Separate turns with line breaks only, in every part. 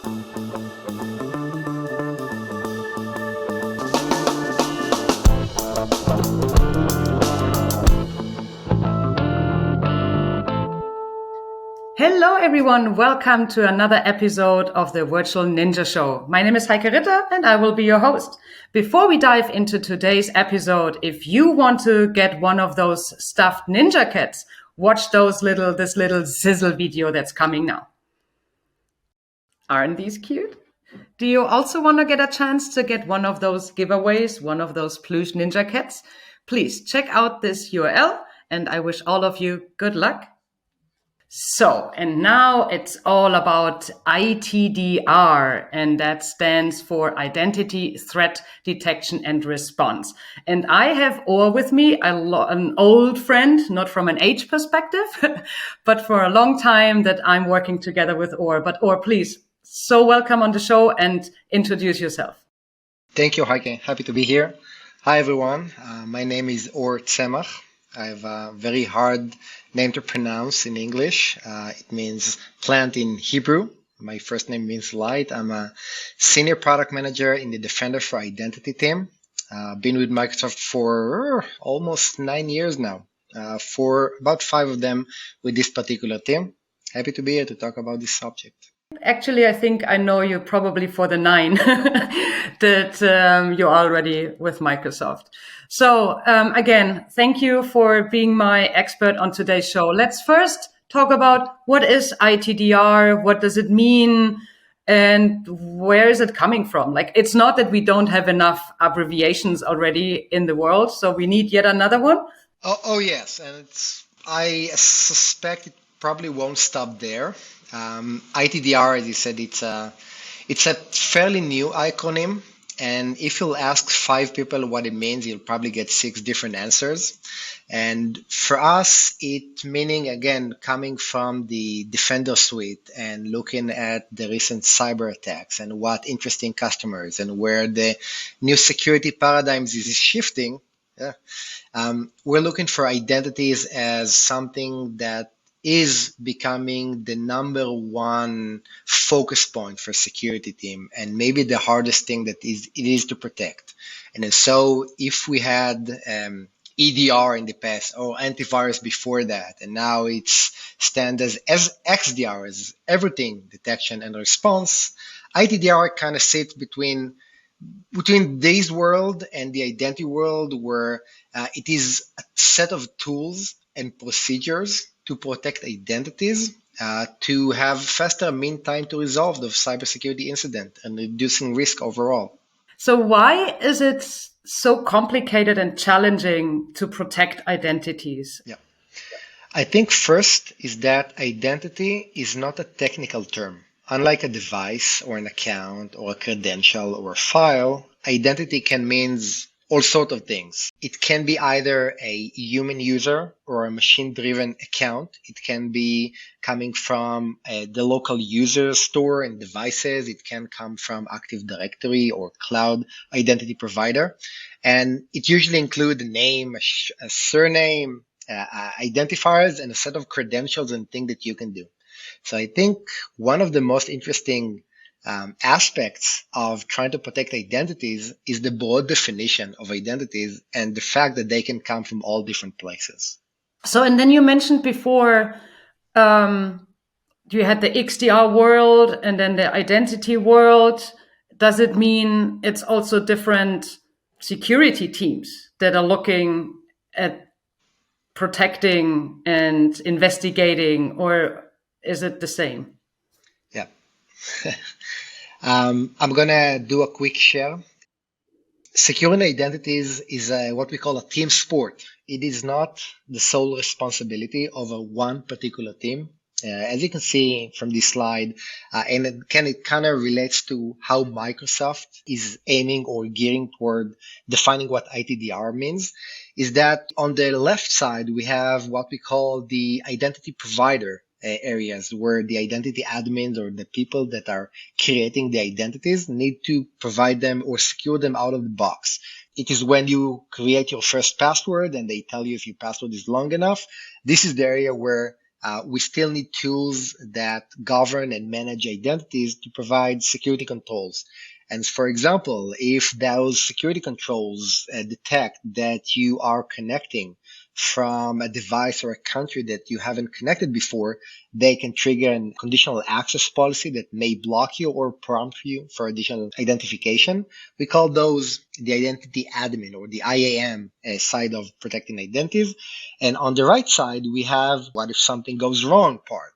Hello everyone, welcome to another episode of the Virtual Ninja Show. My name is Heike Ritter and I will be your host. Before we dive into today's episode, if you want to get one of those stuffed ninja cats, watch this little sizzle video that's coming now. Aren't these cute? Do you also want to get a chance to get one of those giveaways, one of those plush ninja cats? Please check out this URL and I wish all of you good luck. So, and now it's all about ITDR, and that stands for Identity Threat Detection and Response. And I have Or with me, an old friend, not from an age perspective, but for a long time that I'm working together with Or. But Or, please, so welcome on the show and introduce yourself.
Thank you, Heike. Happy to be here. Hi, everyone. My name is Or Tsemah. I have a very hard name to pronounce in English. It means plant in Hebrew. My first name means light. I'm a senior product manager in the Defender for Identity team. Been with Microsoft for almost 9 years now, for about 5 of them with this particular team. Happy to be here to talk about this subject.
Actually, I think I know you probably for the 9 that you're already with Microsoft. So again, thank you for being my expert on today's show. Let's first talk about what is ITDR, what does it mean, and where is it coming from? Like, it's not that we don't have enough abbreviations already in the world, so we need yet another one.
Oh yes, and I suspect it probably won't stop there. ITDR, as you said, it's a fairly new acronym. And if you'll ask 5 people what it means, you'll probably get 6 different answers. And for us, it meaning, again, coming from the Defender suite and looking at the recent cyber attacks and what interesting customers and where the new security paradigms is shifting. We're looking for identities as something that is becoming the number one focus point for security team, and maybe the hardest thing that it is to protect. And so if we had EDR in the past or antivirus before that, and now it's stand as XDR, as everything detection and response, ITDR kind of sits between this world and the identity world, where it is a set of tools and procedures to protect identities, to have faster mean time to resolve the cybersecurity incident and reducing risk overall.
So why is it so complicated and challenging to protect identities?
Yeah, I think first is that identity is not a technical term. Unlike a device or an account or a credential or a file, identity can mean all sorts of things. It can be either a human user or a machine-driven account. It can be coming from the local user store and devices. It can come from Active Directory or cloud identity provider. And it usually includes a name, a surname, identifiers, and a set of credentials and things that you can do. So I think one of the most interesting aspects of trying to protect identities is the broad definition of identities and the fact that they can come from all different places.
So, and then you mentioned before, you had the XDR world and then the identity world. Does it mean it's also different security teams that are looking at protecting and investigating, or is it the same?
Yeah. I'm going to do a quick share. Securing identities is what we call a team sport. It is not the sole responsibility of one particular team. As you can see from this slide, and it kind of relates to how Microsoft is aiming or gearing toward defining what ITDR means, is that on the left side, we have what we call the identity provider areas, where the identity admins or the people that are creating the identities need to provide them or secure them out of the box. It is when you create your first password and they tell you if your password is long enough. This is the area where we still need tools that govern and manage identities to provide security controls. And for example, if those security controls detect that you are connecting from a device or a country that you haven't connected before, they can trigger a conditional access policy that may block you or prompt you for additional identification. We call those the identity admin or the IAM side of protecting identities. And on the right side, we have what if something goes wrong part.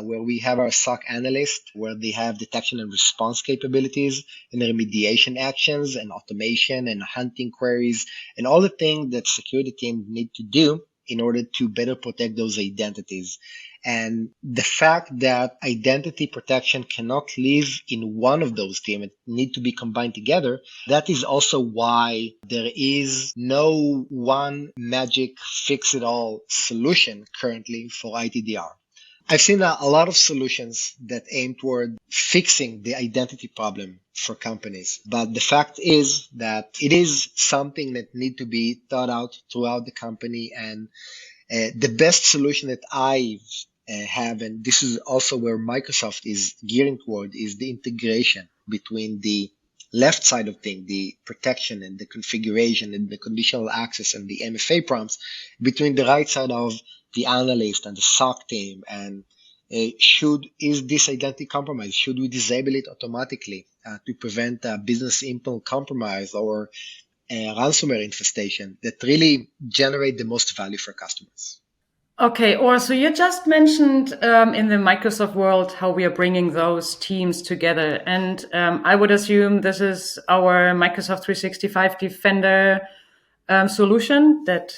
Where we have our SOC analyst, where they have detection and response capabilities and remediation actions and automation and hunting queries and all the things that security teams need to do in order to better protect those identities. And the fact that identity protection cannot live in one of those teams, it need to be combined together. That is also why there is no one magic fix-it-all solution currently for ITDR. I've seen a lot of solutions that aim toward fixing the identity problem for companies. But the fact is that it is something that need to be thought out throughout the company. And the best solution that I have, and this is also where Microsoft is gearing toward, is the integration between the left side of things, the protection and the configuration and the conditional access and the MFA prompts, between the right side of the analyst and the SOC team. And is this identity compromised? Should we disable it automatically to prevent business intel compromise or ransomware infestation that really generate the most value for customers?
Okay, or so you just mentioned in the Microsoft world how we are bringing those teams together. And I would assume this is our Microsoft 365 Defender solution that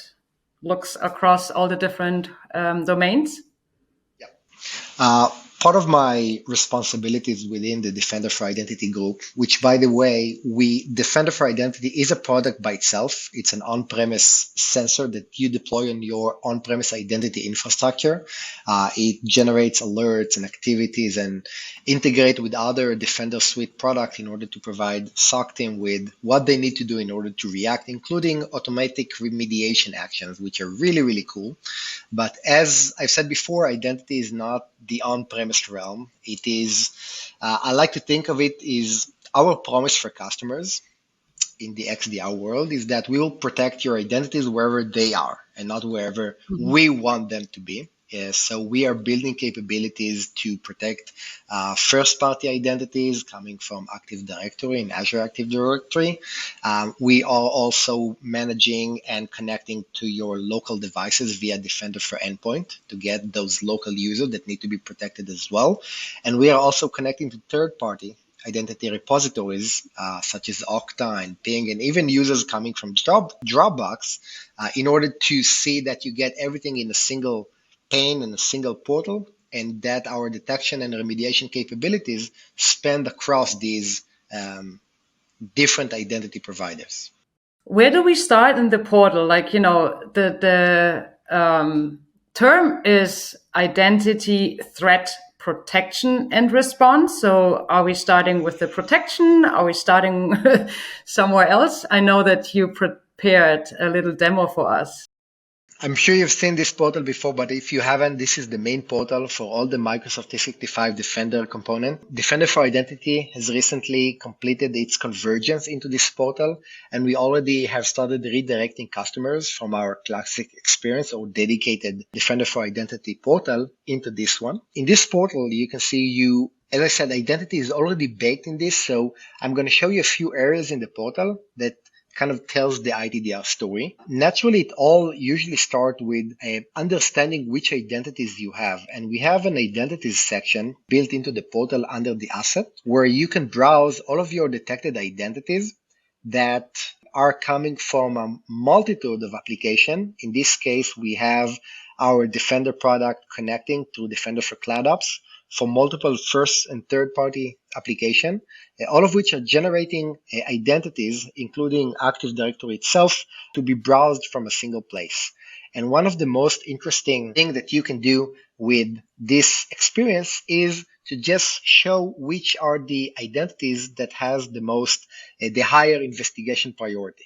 looks across all the different domains.
Yeah. Part of my responsibilities within the Defender for Identity group, which by the way, Defender for Identity is a product by itself. It's an on-premise sensor that you deploy on your on-premise identity infrastructure. It generates alerts and activities and integrate with other Defender Suite products in order to provide SOC team with what they need to do in order to react, including automatic remediation actions, which are really, really cool. But as I've said before, identity is not the on-premise realm. It is, I like to think of it is our promise for customers in the XDR world is that we will protect your identities wherever they are and not wherever we want them to be. So we are building capabilities to protect first-party identities coming from Active Directory and Azure Active Directory. We are also managing and connecting to your local devices via Defender for Endpoint to get those local users that need to be protected as well. And we are also connecting to third-party identity repositories such as Okta and Ping, and even users coming from Dropbox in order to see that you get everything in a single pane and a single portal, and that our detection and remediation capabilities span across these different identity providers.
Where do we start in the portal? Like, you know, the term is identity threat protection and response. So are we starting with the protection? Are we starting somewhere else? I know that you prepared a little demo for us.
I'm sure you've seen this portal before, but if you haven't, this is the main portal for all the Microsoft 365 Defender component. Defender for Identity has recently completed its convergence into this portal, and we already have started redirecting customers from our classic experience or dedicated Defender for Identity portal into this one. In this portal, you can see as I said, identity is already baked in this, so I'm going to show you a few areas in the portal that kind of tells the ITDR story. Naturally, it all usually starts with understanding which identities you have. And we have an identities section built into the portal under the asset where you can browse all of your detected identities that are coming from a multitude of applications. In this case, we have our Defender product connecting to Defender for CloudOps for multiple first and third party application, all of which are generating identities, including Active Directory itself, to be browsed from a single place. And one of the most interesting things that you can do with this experience is to just show which are the identities that has the higher investigation priority.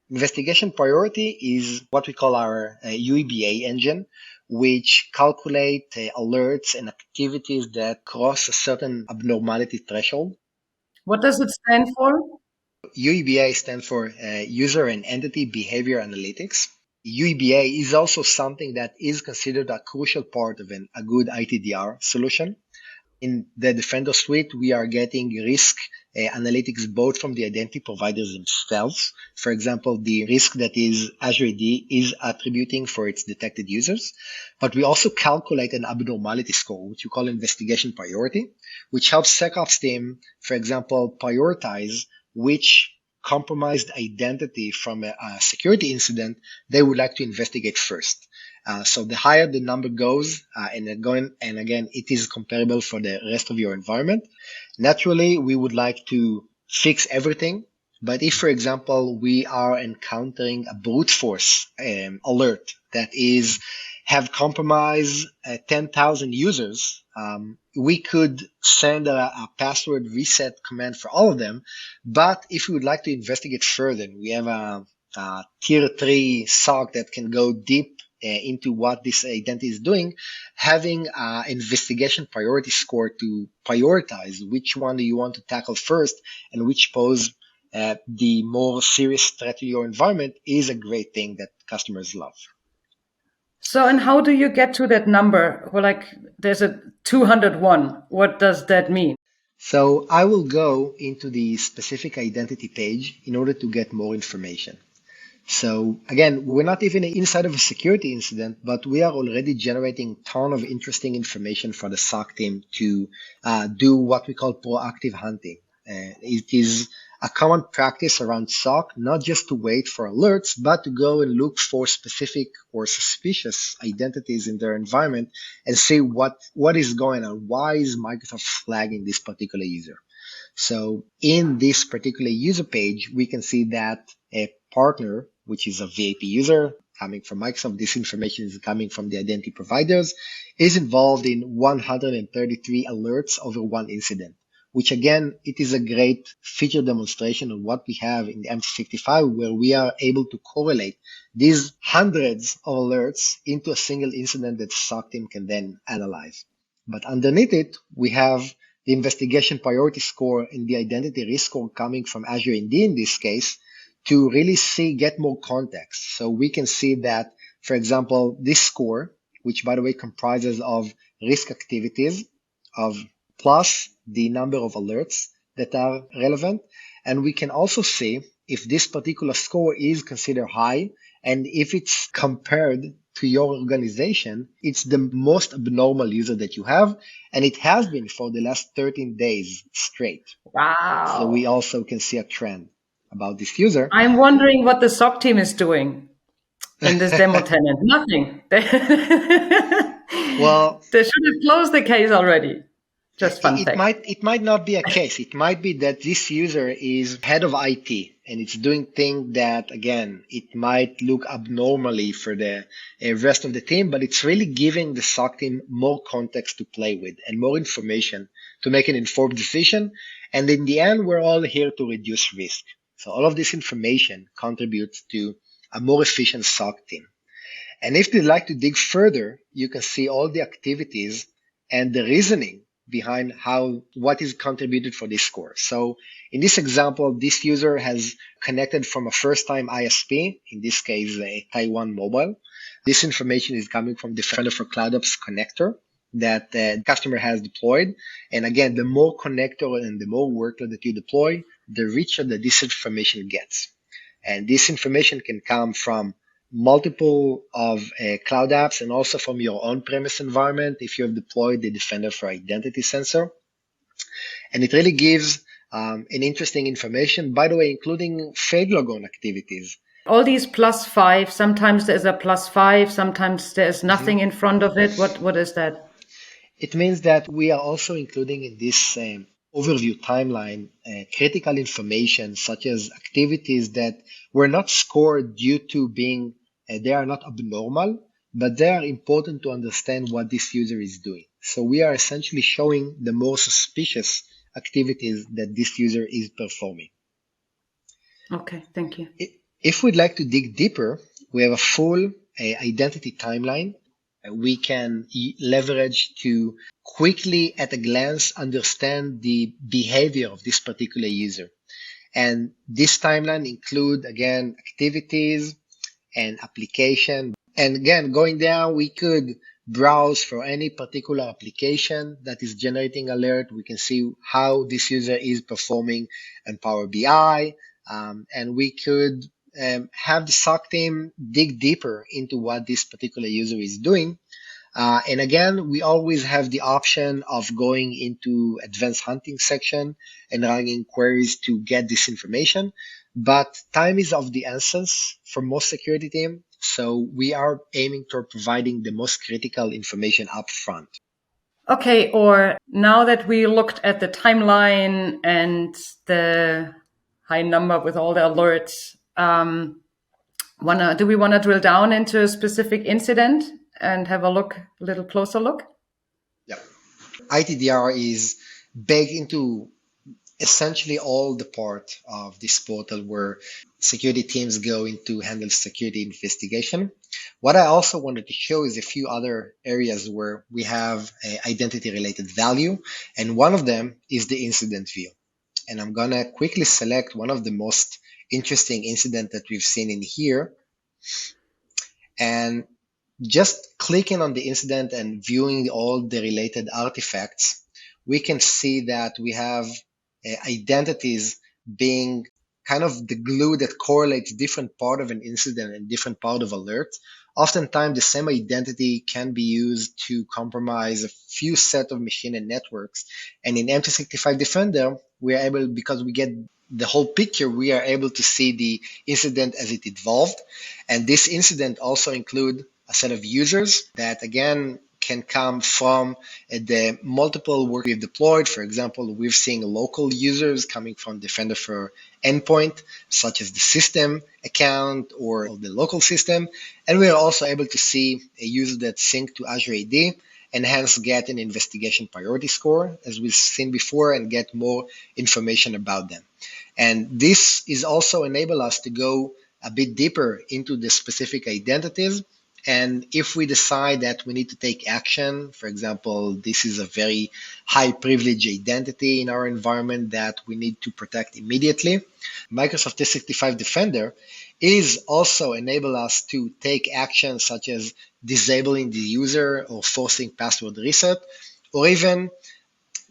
Investigation priority is what we call our UEBA engine, which calculate alerts and activities that cross a certain abnormality threshold.
What does it stand for?
UEBA stands for User and Entity Behavior Analytics. UEBA is also something that is considered a crucial part of a good ITDR solution. In the Defender suite, we are getting risk analytics both from the identity providers themselves. For example, the risk that is Azure AD is attributing for its detected users. But we also calculate an abnormality score, which we call investigation priority, which helps SecOps team, for example, prioritize which compromised identity from a security incident they would like to investigate first. So the higher the number goes, and again, it is comparable for the rest of your environment. Naturally, we would like to fix everything. But if, for example, we are encountering a brute force alert that is have compromised 10,000 users, we could send a password reset command for all of them. But if we would like to investigate further, we have a tier 3 SOC that can go deep into what this identity is doing, having an investigation priority score to prioritize which one do you want to tackle first and which pose the more serious threat to your environment is a great thing that customers love.
So, and how do you get to that number? Well, like there's a 201. What does that mean?
So I will go into the specific identity page in order to get more information. So again, we're not even inside of a security incident, but we are already generating a ton of interesting information for the SOC team to do what we call proactive hunting. It is a common practice around SOC, not just to wait for alerts, but to go and look for specific or suspicious identities in their environment and see what is going on. Why is Microsoft flagging this particular user? So in this particular user page, we can see that a partner, which is a VIP user coming from Microsoft, this information is coming from the identity providers, is involved in 133 alerts over one incident, which again, it is a great feature demonstration of what we have in the M365, where we are able to correlate these hundreds of alerts into a single incident that SOC team can then analyze. But underneath it, we have the investigation priority score and the identity risk score coming from Azure AD in this case to really get more context. So we can see that, for example, this score, which by the way comprises of risk activities of plus the number of alerts that are relevant. And we can also see if this particular score is considered high and if it's compared to your organization, it's the most abnormal user that you have. And it has been for the last 13 days straight.
Wow.
So we also can see a trend about this user.
I'm wondering what the SOC team is doing in this demo tenant. Nothing.
Well,
they should have closed the case already. Just fun fact.
It might not be a case. It might be that this user is head of IT and it's doing things that, again, it might look abnormally for the rest of the team, but it's really giving the SOC team more context to play with and more information to make an informed decision. And in the end, we're all here to reduce risk. So all of this information contributes to a more efficient SOC team. And if you'd like to dig further, you can see all the activities and the reasoning behind what is contributed for this score. So in this example, this user has connected from a first-time ISP, in this case, a Taiwan Mobile. This information is coming from the Defender for CloudOps connector that the customer has deployed. And again, the more connector and the more workload that you deploy, the richer that this information gets. And this information can come from multiple of cloud apps and also from your on-premise environment if you have deployed the Defender for Identity sensor. And it really gives an interesting information, by the way, including failed logon activities.
All these +5, sometimes there's a +5, sometimes there's nothing in front of it. What is that?
It means that we are also including in this overview timeline critical information such as activities that were not scored due to being they are not abnormal, but they are important to understand what this user is doing. So we are essentially showing the more suspicious activities that this user is performing.
Okay, thank you.
If we'd like to dig deeper, we have a full identity timeline we can leverage to quickly at a glance understand the behavior of this particular user. And this timeline include again activities and application. And again, going down, we could browse for any particular application that is generating alert. We can see how this user is performing in Power BI, and we could have the SOC team dig deeper into what this particular user is doing. And again, we always have the option of going into advanced hunting section and running queries to get this information. But time is of the essence for most security team. So we are aiming toward providing the most critical information up front.
Okay, or now that we looked at the timeline and the high number with all the alerts, do we want to drill down into a specific incident and have a little closer look?
Yeah. ITDR is baked into essentially all the part of this portal where security teams go in to handle security investigation. What I also wanted to show is a few other areas where we have identity related value, and one of them is the incident view. And I'm gonna quickly select one of the most interesting incident that we've seen in here, and just clicking on the incident and viewing all the related artifacts, we can see that we have identities being kind of the glue that correlates different part of an incident and different part of alert. Oftentimes, the same identity can be used to compromise a few set of machine and networks. And in M365 Defender, we are able, because we get the whole picture, we are able to see the incident as it evolved. And this incident also include a set of users that, again, can come from the multiple work we've deployed. For example, we're seeing local users coming from Defender for endpoint, such as the system account or the local system. And we are also able to see a user that synced to Azure AD and hence get an investigation priority score, as we've seen before, and get more information about them. And this is also enable us to go a bit deeper into the specific identities. And if we decide that we need to take action, for example, this is a very high privilege identity in our environment that we need to protect immediately, Microsoft 365 Defender is also enable us to take action such as disabling the user or forcing password reset, or even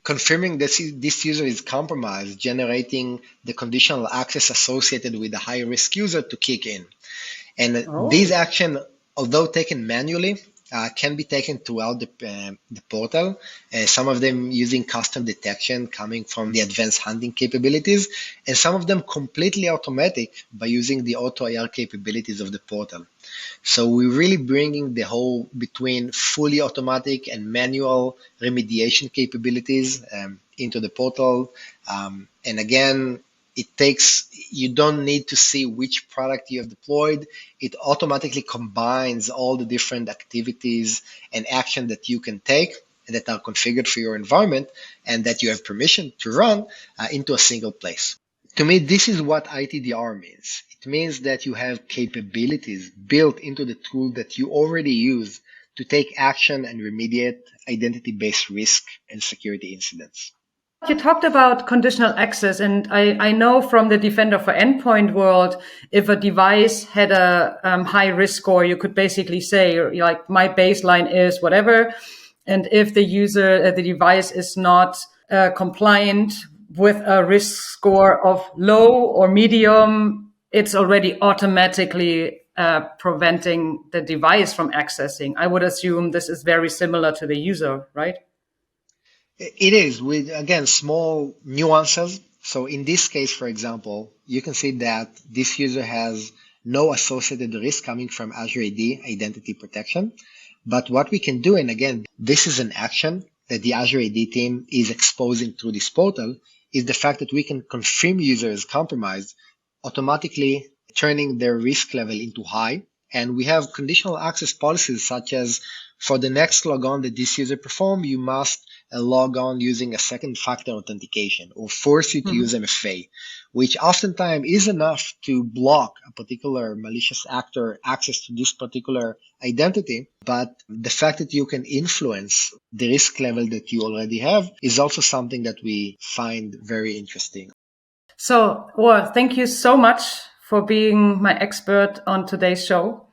confirming that this user is compromised, generating the conditional access associated with the high-risk user to kick in. And these actions, although taken manually, can be taken throughout the portal, some of them using custom detection coming from the advanced hunting capabilities, and some of them completely automatic by using the auto IR capabilities of the portal. So we're really bringing the whole between fully automatic and manual remediation capabilities into the portal. And again, you don't need to see which product you have deployed. It automatically combines all the different activities and action that you can take that are configured for your environment and that you have permission to run into a single place. To me, this is what ITDR means. It means that you have capabilities built into the tool that you already use to take action and remediate identity-based risk and security incidents.
You talked about conditional access, and I know from the Defender for Endpoint world, if a device had a high risk score, you could basically say, like, my baseline is whatever. And if the device is not compliant with a risk score of low or medium, it's already automatically preventing the device from accessing. I would assume this is very similar to the user, right?
It is, with, again, small nuances. So in this case, for example, you can see that this user has no associated risk coming from Azure AD identity protection. But what we can do, and again, this is an action that the Azure AD team is exposing through this portal, is the fact that we can confirm user is compromised, automatically turning their risk level into high. And we have conditional access policies such as for the next logon that this user perform, you must log on using a second factor authentication or force you to use MFA, which oftentimes is enough to block a particular malicious actor access to this particular identity. But the fact that you can influence the risk level that you already have is also something that we find very interesting.
So, thank you so much for being my expert on today's show.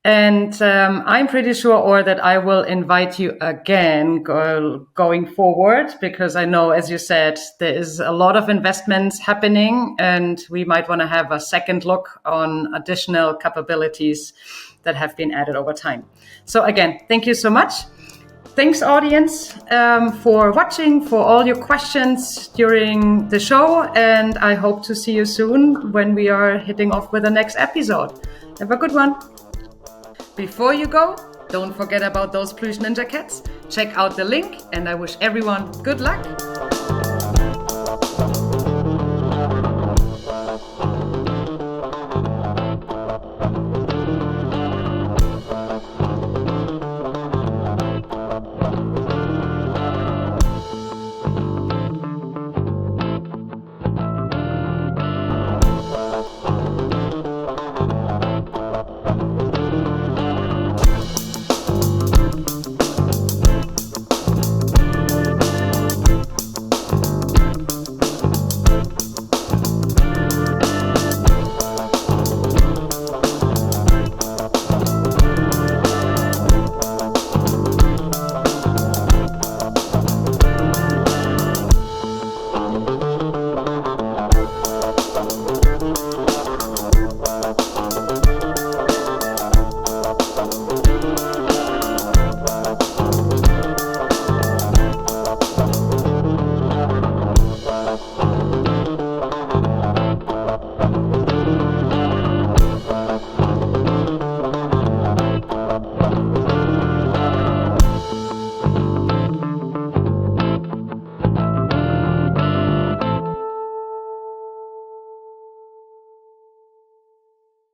And I'm pretty sure, that I will invite you again going forward, because I know, as you said, there is a lot of investments happening, and we might want to have a second look on additional capabilities that have been added over time. So again, thank you so much. Thanks, audience, for watching, for all your questions during the show, and I hope to see you soon when we are hitting off with the next episode. Have a good one. Before you go, don't forget about those plush ninja cats. Check out the link, and I wish everyone good luck.